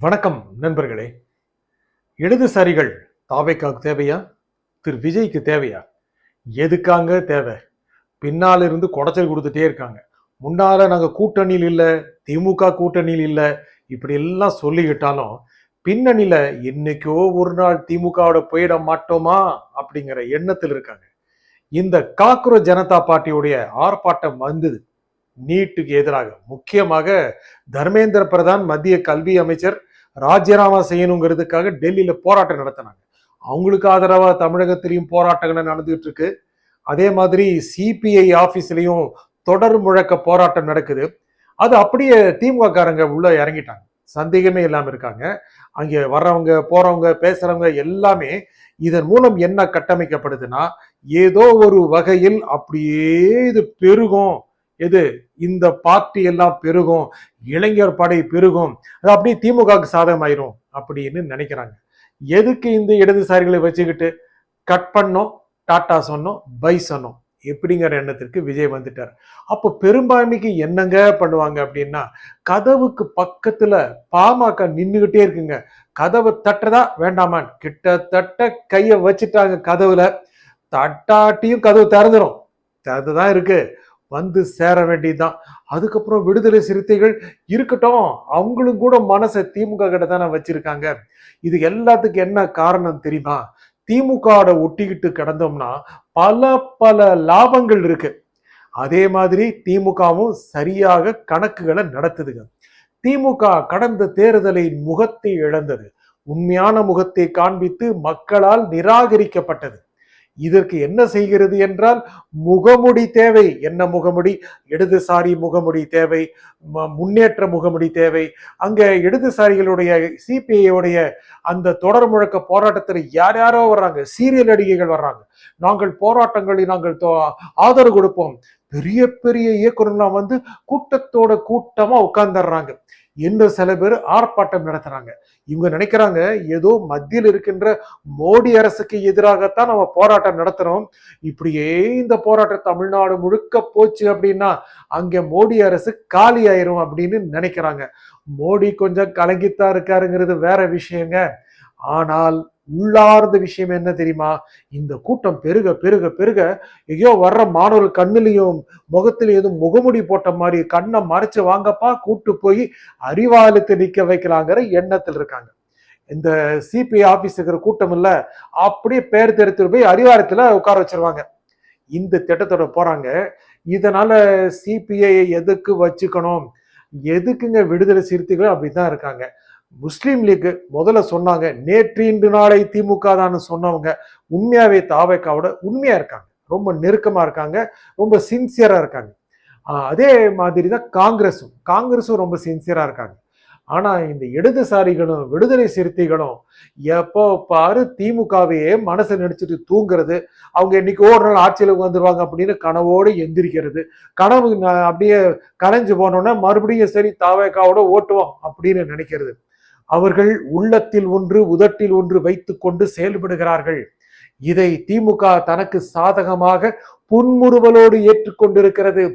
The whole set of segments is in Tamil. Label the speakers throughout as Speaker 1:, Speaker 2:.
Speaker 1: வணக்கம் நண்பர்களே. இடதுசாரிகள் தாவேக்காவுக்கு தேவையா, திரு விஜய்க்கு தேவையா? எதுக்காங்க தேவை? பின்னால இருந்து குடைச்சல் கொடுத்துட்டே இருக்காங்க. முன்னால நாங்க கூட்டணியில் இல்ல, திமுக கூட்டணியில் இல்ல, இப்படி எல்லாம் சொல்லிக்கிட்டாலும் பின்னணியில என்னைக்கோ ஒரு நாள் திமுகவோட போயிட மாட்டோமா அப்படிங்கிற எண்ணத்தில் இருக்காங்க. இந்த காக்ரோச் ஜனதா பார்ட்டியுடைய ஆர்ப்பாட்டம் வந்தது நீட்டுக்கு எதிராக. முக்கியமாக தர்மேந்திர பிரதான் மத்திய கல்வி அமைச்சர் ராஜினாமா செய்யணுங்கிறதுக்காக டெல்லியில போராட்டம் நடத்தினாங்க. அவங்களுக்கு ஆதரவா தமிழகத்திலையும் போராட்டங்கள் நடந்துகிட்டு இருக்கு. அதே மாதிரி சிபிஐ ஆபீஸ்லயும் தொடர் முழக்க போராட்டம் நடக்குது. அது அப்படியே திமுக காரங்க உள்ள இறங்கிட்டாங்க, சந்தேகமே இல்லாம இருக்காங்க. அங்க வர்றவங்க போறவங்க பேசுறவங்க எல்லாமே இதன் மூலம் என்ன கட்டமைக்கப்படுதுன்னா, ஏதோ ஒரு வகையில் அப்படியே இது பெருகும், எது இந்த பார்ட்டி எல்லாம் பெருகும், இளைஞர் படை பெருகும், அது அப்படியே திமுகவுக்கு சாதகமாயிரும் அப்படின்னு நினைக்கிறாங்க. எதுக்கு இந்த இடதுசாரிகளை வச்சுக்கிட்டு கட் பண்ணோம், டாட்டா சொன்னோம், பை சொன்னோம் எப்படிங்கிற எண்ணத்திற்கு விஜய் வந்துட்டார். அப்போ பெரும்பான்மைக்கு என்னங்க பண்ணுவாங்க அப்படின்னா, கதவுக்கு பக்கத்துல பாமக நின்றுகிட்டே இருக்குங்க. கதவை தட்டுறதா வேண்டாமான்னு கிட்டத்தட்ட கைய வச்சுட்டாங்க கதவுல. தட்டாட்டியும் கதவு திறந்துடும், திறந்துதான் இருக்கு, வந்து சேர வேண்டியதுதான். அதுக்கப்புறம் விடுதலை சிறுத்தைகள் இருக்கட்டும், அவங்களும் கூட மனசை திமுக கிட்ட தானே வச்சிருக்காங்க. இது எல்லாத்துக்கும் என்ன காரணம் தெரியுமா? திமுக ஒட்டிக்கிட்டு கிடந்தோம்னா பல பல லாபங்கள் இருக்கு. அதே மாதிரி திமுகவும் சரியாக கணக்குகளை நடத்துதுங்க. திமுக கடந்த தேர்தலின் முகத்தை இழந்தது, உண்மையான முகத்தை காண்பித்து மக்களால் நிராகரிக்கப்பட்டது. இதற்கு என்ன செய்கிறது என்றால், முகமுடி தேவை. என்ன முகமுடி? இடதுசாரி முகமுடி தேவை, முன்னேற்ற முகமுடி தேவை. அங்க இடதுசாரிகளுடைய சிபிஐ அந்த தொடர் முழக்க போராட்டத்தில் யார் யாரோ வர்றாங்க, சீரியல் நடிகைகள் வர்றாங்க. நாங்கள் போராட்டங்களை நாங்கள் ஆதரவு கொடுப்போம். பெரிய பெரிய இயக்குநர்லாம் வந்து கூட்டத்தோட கூட்டமா உட்கார்ந்துடுறாங்க. இன்னும் சில பேர் ஆர்ப்பாட்டம் நடத்துறாங்க. இவங்க நினைக்கிறாங்க ஏதோ மத்தியில் இருக்கின்ற மோடி அரசுக்கு எதிராகத்தான் நம்ம போராட்டம் நடத்துறோம், இப்படியே இந்த போராட்டம் தமிழ்நாடு முழுக்க போச்சு அப்படின்னா அங்க மோடி அரசு காலி ஆயிரும் அப்படின்னு நினைக்கிறாங்க. மோடி கொஞ்சம் கலங்கித்தான் இருக்காருங்கிறது வேற விஷயங்க. ஆனால் உள்ளார்ந்த விஷயம் என்ன தெரியுமா? இந்த கூட்டம் பெருக பெருக பெருக ஐயோ வர்ற மாணவர்கள் கண்ணுலையும் முகத்திலையும் எதுவும் முகமுடி போட்ட மாதிரி கண்ணை மறைச்சு வாங்கப்பா கூட்டு போய் அறிவாலயத்தை நிக்க வைக்கலாங்கிற எண்ணத்தில் இருக்காங்க. இந்த சிபிஐ ஆபீஸ் இருக்கிற கூட்டம் இல்ல, அப்படியே பேர் தெரித்து போய் அறிவாலயத்துல உட்கார வச்சிருவாங்க. இந்த திட்டத்தோட போறாங்க. இதனால சிபிஐ எதுக்கு வச்சுக்கணும், எதுக்குங்க விடுதலை சிறுத்தைகள் அப்படிதான் இருக்காங்க. முஸ்லீம் லீக் முதல்ல சொன்னாங்க, நேற்று இன்று நாளை திமுக தான் சொன்னவங்க உண்மையாவே தாவேக்காவோட உண்மையா இருக்காங்க, ரொம்ப நெருக்கமா இருக்காங்க, ரொம்ப சின்சியரா இருக்காங்க. அதே மாதிரிதான் காங்கிரஸும் ரொம்ப சின்சியரா இருக்காங்க. ஆனா இந்த இடதுசாரிகளும் விடுதலை சிறுத்தைகளும் எப்போ பாரு திமுகவையே மனசை நினைச்சிட்டு தூங்குறது, அவங்க இன்னைக்கு ஒரு நாள் ஆட்சியில வந்துருவாங்க அப்படின்னு கனவோடு எந்திரிக்கிறது. கனவு அப்படியே கலைஞ்சு போனோன்னா மறுபடியும் சரி தாவேக்காவோட ஓட்டுவோம் அப்படின்னு நினைக்கிறது. அவர்கள் உள்ளத்தில் ஒன்று உதட்டில் ஒன்று வைத்துக் கொண்டு செயல்படுகிறார்கள். இதை திமுக தனக்கு சாதகமாக புன்முறுவலோடு ஏற்றுக்கொண்டிருக்கிறது.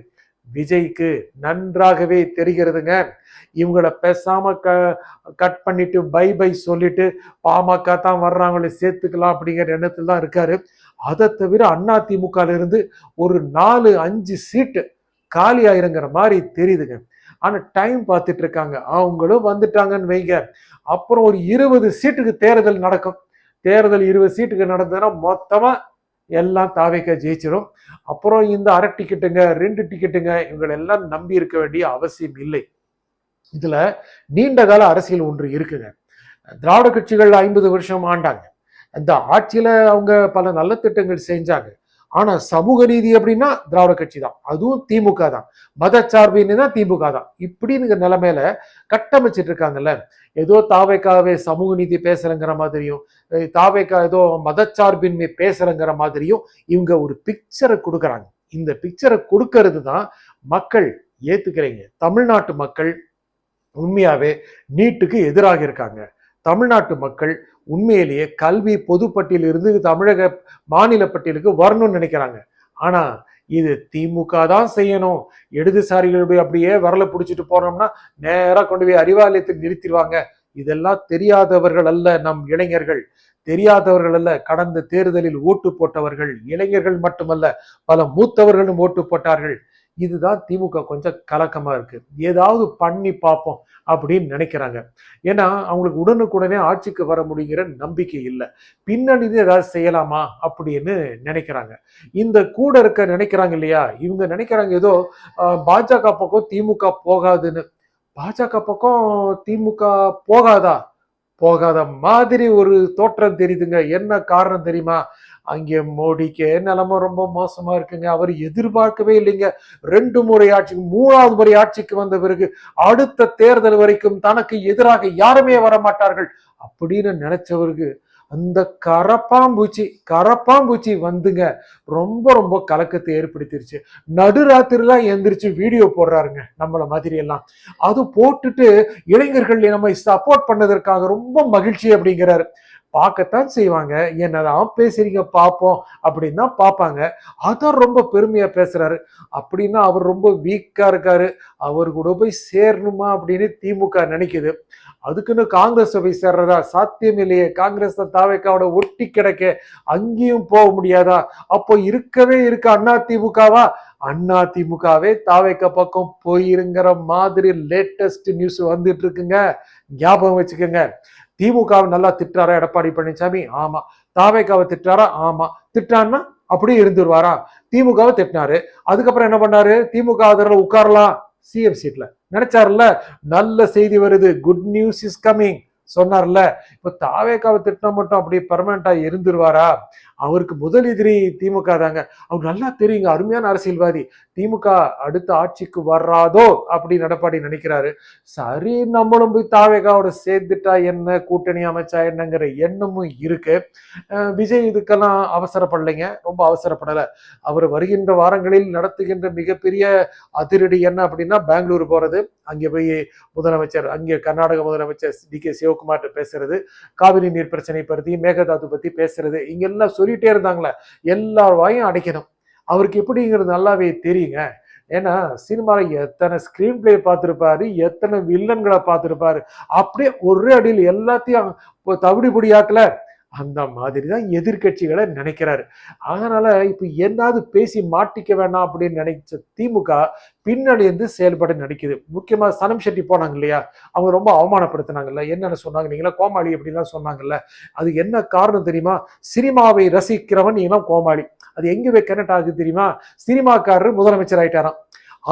Speaker 1: விஜய்க்கு நன்றாகவே தெரிகிறதுங்க. இவங்கள பேசாம கட் பண்ணிட்டு பை பை சொல்லிட்டு பாமக தான் வர்றாங்களே சேர்த்துக்கலாம் அப்படிங்கிற எண்ணத்தில் தான் இருக்காரு. அதை தவிர அண்ணா திமுக இருந்து ஒரு 4-5 சீட்டு காலி ஆயிருங்கிற மாதிரி தெரியுதுங்க. ஆனா டைம் பார்த்துட்டு இருக்காங்க. அவங்களும் வந்துட்டாங்கன்னு வைங்க, அப்புறம் ஒரு 20 சீட்டுக்கு தேர்தல் நடக்கும். தேர்தல் 20 சீட்டுக்கு நடந்ததுன்னா மொத்தமா எல்லாம் தாவேக்க ஜெயிச்சிடும். அப்புறம் இந்த அரை டிக்கெட்டுங்க 2 டிக்கெட்டுங்க இவங்களெல்லாம் நம்பி இருக்க வேண்டிய அவசியம் இல்லை. இதுல நீண்ட கால அரசியல் ஒன்று இருக்குங்க. திராவிட கட்சிகள் 50 வருஷம் ஆண்டாங்க. அந்த ஆட்சியில அவங்க பல நல்ல திட்டங்கள் செஞ்சாங்க. ஆனா சமூக நீதி அப்படின்னா திராவிட கட்சி தான், அதுவும் திமுக தான். மதச்சார்பின்னு தான் திமுக தான். இப்படின்னு நிலைமையில கட்டமைச்சிட்டு இருக்காங்கல்ல. ஏதோ தாவேக்காவே சமூக நீதி பேசுறங்கிற மாதிரியும், தாவேக்கா ஏதோ மதச்சார்பின்மை பேசுறங்கிற மாதிரியும் இவங்க ஒரு பிக்சரை கொடுக்குறாங்க. இந்த பிக்சரை கொடுக்கறது தான் மக்கள் ஏத்துக்கிறீங்க. தமிழ்நாட்டு மக்கள் உண்மையாவே நீட்டுக்கு எதிராக இருக்காங்க. தமிழ்நாட்டு மக்கள் உண்மையிலேயே கல்வி பொதுப்பட்டியல் இருந்து தமிழக மாநில பட்டியலுக்கு வரணும்னு நினைக்கிறாங்க. ஆனா இது திமுக தான் செய்யணும். இடதுசாரிகளுடைய அப்படியே வரல பிடிச்சிட்டு போனோம்னா நேரா கொண்டு போய் அறிவாலயத்துக்கு நிறுத்திடுவாங்க. இதெல்லாம் தெரியாதவர்கள் அல்ல நம் இளைஞர்கள், தெரியாதவர்கள் அல்ல. கடந்த தேர்தலில் ஓட்டு போட்டவர்கள் இளைஞர்கள் மட்டுமல்ல, பல மூத்தவர்களும் ஓட்டு போட்டார்கள். இதுதான் திமுக கொஞ்சம் கலக்கமா இருக்கு. ஏதாவது பண்ணி பார்ப்போம் அப்படின்னு நினைக்கிறாங்க. ஏன்னா அவங்களுக்கு உடனுக்குடனே ஆட்சிக்கு வர முடிகிற நம்பிக்கை இல்லை. பின்னணியில ஏதாவது செய்யலாமா அப்படின்னு நினைக்கிறாங்க. இந்த கூட இருக்க நினைக்கிறாங்க இல்லையா, இவங்க நினைக்கிறாங்க ஏதோ பாஜக பக்கம் திமுக போகாதுன்னு. பாஜக பக்கம் திமுக போகாதா? போகாத மாதிரி ஒரு தோற்றம் தெரியுதுங்க. என்ன காரணம் தெரியுமா? அங்கே மோடிக்கு நிலைமை ரொம்ப மோசமா இருக்குங்க. அவர் எதிர்பார்க்கவே இல்லைங்க. 2 முறை ஆட்சிக்கு, 3வது முறை ஆட்சிக்கு வந்த பிறகு அடுத்த தேர்தல் வரைக்கும் தனக்கு எதிராக யாருமே வரமாட்டார்கள் அப்படின்னு நினைச்சவருக்கு அந்த கரப்பாம்பூச்சி வந்துங்க ரொம்ப ரொம்ப கலக்கத்தை ஏற்படுத்திருச்சு. நடுராத்திரிலாம் எந்திரிச்சு வீடியோ போடுறாருங்க நம்மள மாதிரி எல்லாம். அது போட்டுட்டு இளைஞர்கள் நம்ம சப்போர்ட் பண்ணதற்காக ரொம்ப மகிழ்ச்சி அப்படிங்கிறாரு. பார்க்கத்தான் செய்வாங்க, என்னதான் பேசுறீங்க பார்ப்போம் அப்படின்னு தான் பார்ப்பாங்க. அதான் ரொம்ப பெருமையா பேசுறாரு. அப்படின்னா அவர் ரொம்ப வீக்கா இருக்காரு, அவர் கூட போய் சேரணுமா அப்படின்னு திமுக நினைக்குது. அதுக்குன்னு காங்கிரஸ் போய் சேர்றதா? சாத்தியம் இல்லையே. காங்கிரஸ் தாவேக்காவோட ஒட்டி கிடக்க, அங்கேயும் போக முடியாதா? அப்போ இருக்கவே இருக்க அண்ணா திமுகவா? அண்ணா திமுகவே தாவேக்க பக்கம் போயிருங்கிற மாதிரி லேட்டஸ்ட் நியூஸ் வந்துட்டு இருக்குங்க. ஞாபகம் வச்சுக்கோங்க. திமுகவை நல்லா திட்டாரா எடப்பாடி பழனிசாமி? ஆமா. தாவேக்காவை திட்டாரா? ஆமா. திட்டான்னா அப்படியே இருந்துருவாரா? திமுகவை திட்டினாரு, அதுக்கப்புறம் என்ன பண்ணாரு? திமுக ஆதரவு உட்காரலாம் சிஎம் சீட்ல நினைச்சாருல்ல. நல்ல செய்தி வருது, குட் நியூஸ் இஸ் கமிங் சொன்னார்ல. இப்ப தாவேக்காவை திட்டினா மட்டும் அப்படியே பெர்மனண்டா இருந்துருவாரா? அவருக்கு முதல் எதிரி திமுக தாங்க. அவர் நல்லா தெரியுங்க, அருமையான அரசியல்வாதி. திமுக அடுத்த ஆட்சிக்கு வர்றாதோ அப்படின்னு எடப்பாடி நினைக்கிறாரு. சரி, நம்மளும் போய் தாவேக்காவோட சேர்ந்துட்டா என்ன, கூட்டணி அமைச்சா என்னங்கிற எண்ணமும் இருக்கு. விஜய் இதுக்கெல்லாம் அவசரப்படலைங்க, ரொம்ப அவசரப்படலை. அவர் வருகின்ற வாரங்களில் நடத்துகின்ற மிகப்பெரிய அதிரடி என்ன அப்படின்னா, பெங்களூர் போறது, அங்கே போய் முதலமைச்சர், அங்கே கர்நாடக முதலமைச்சர் டி.கே. சிவகுமார் பேசுறது, காவிரி நீர் பிரச்சனை பற்றி, மேகதாது பத்தி பேசுறது, இங்கெல்லாம் சொல்லிட்டே இருந்தாங்களே, எல்லார் வாயும் அடைக்கணும். அவருக்கு எப்படிங்கிறது நல்லாவே தெரியுங்க. ஏன்னா சினிமாவில் எத்தனை ஸ்கிரீன் பிளே பார்த்துருப்பாரு, எத்தனை வில்லன்களை பார்த்துருப்பாரு. அப்படியே ஒரே அடியில் எல்லாத்தையும் தவிடு பொடியாக்கல. அந்த மாதிரி தான் எதிர்கட்சிகளை நினைக்கிறாரு. அதனால இப்ப என்னாவது பேசி மாட்டிக்க வேண்டாம் அப்படின்னு நினைச்ச திமுக பின்னாடி இருந்து செயல்பட நினைக்குது. முக்கியமா சனம் ஷெட்டி போனாங்க இல்லையா, அவங்க ரொம்ப அவமானப்படுத்தினாங்கல்ல. என்னென்ன சொன்னாங்க, நீங்களா கோமாளி அப்படின்லாம் சொன்னாங்கல்ல. அது என்ன காரணம் தெரியுமா? சினிமாவை ரசிக்கிறவன் நீங்களாம் கோமாளி. அது எங்க கனெக்ட் ஆகுது தெரியுமா? சினிமாக்காரர் முதலமைச்சர் ஆயிட்டாராம்,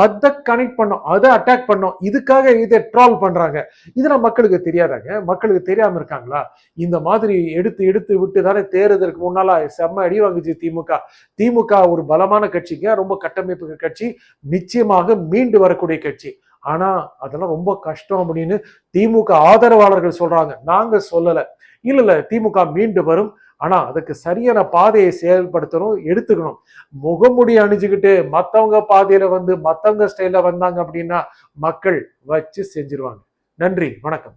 Speaker 1: அதை கனெக்ட் பண்ணோம், அதை அட்டாக் பண்ணோம். இதுக்காக இதை ட்ரால் பண்றாங்க. இதெல்லாம் மக்களுக்கு தெரியாதாங்க? மக்களுக்கு தெரியாம இருக்காங்களா? இந்த மாதிரி எடுத்து எடுத்து விட்டு தானே தேர்தலுக்கு முன்னால செம்ம அடி வாங்குச்சு திமுக. திமுக ஒரு பலமான கட்சிங்க, ரொம்ப கட்டமைப்பு கட்சி, நிச்சயமாக மீண்டு வரக்கூடிய கட்சி. ஆனா அதெல்லாம் ரொம்ப கஷ்டம் அப்படின்னு திமுக ஆதரவாளர்கள் சொல்றாங்க, நாங்க சொல்லல. இல்ல திமுக மீண்டு வரும். ஆனா அதுக்கு சரியான பாதையை செயல்படுத்தணும், எடுத்துக்கணும். முகமுடி அணிஞ்சுக்கிட்டு மத்தவங்க பாதையில வந்து மத்தவங்க ஸ்டைல வந்தாங்க அப்படின்னா மக்கள் வச்சு செஞ்சிருவாங்க. நன்றி, வணக்கம்.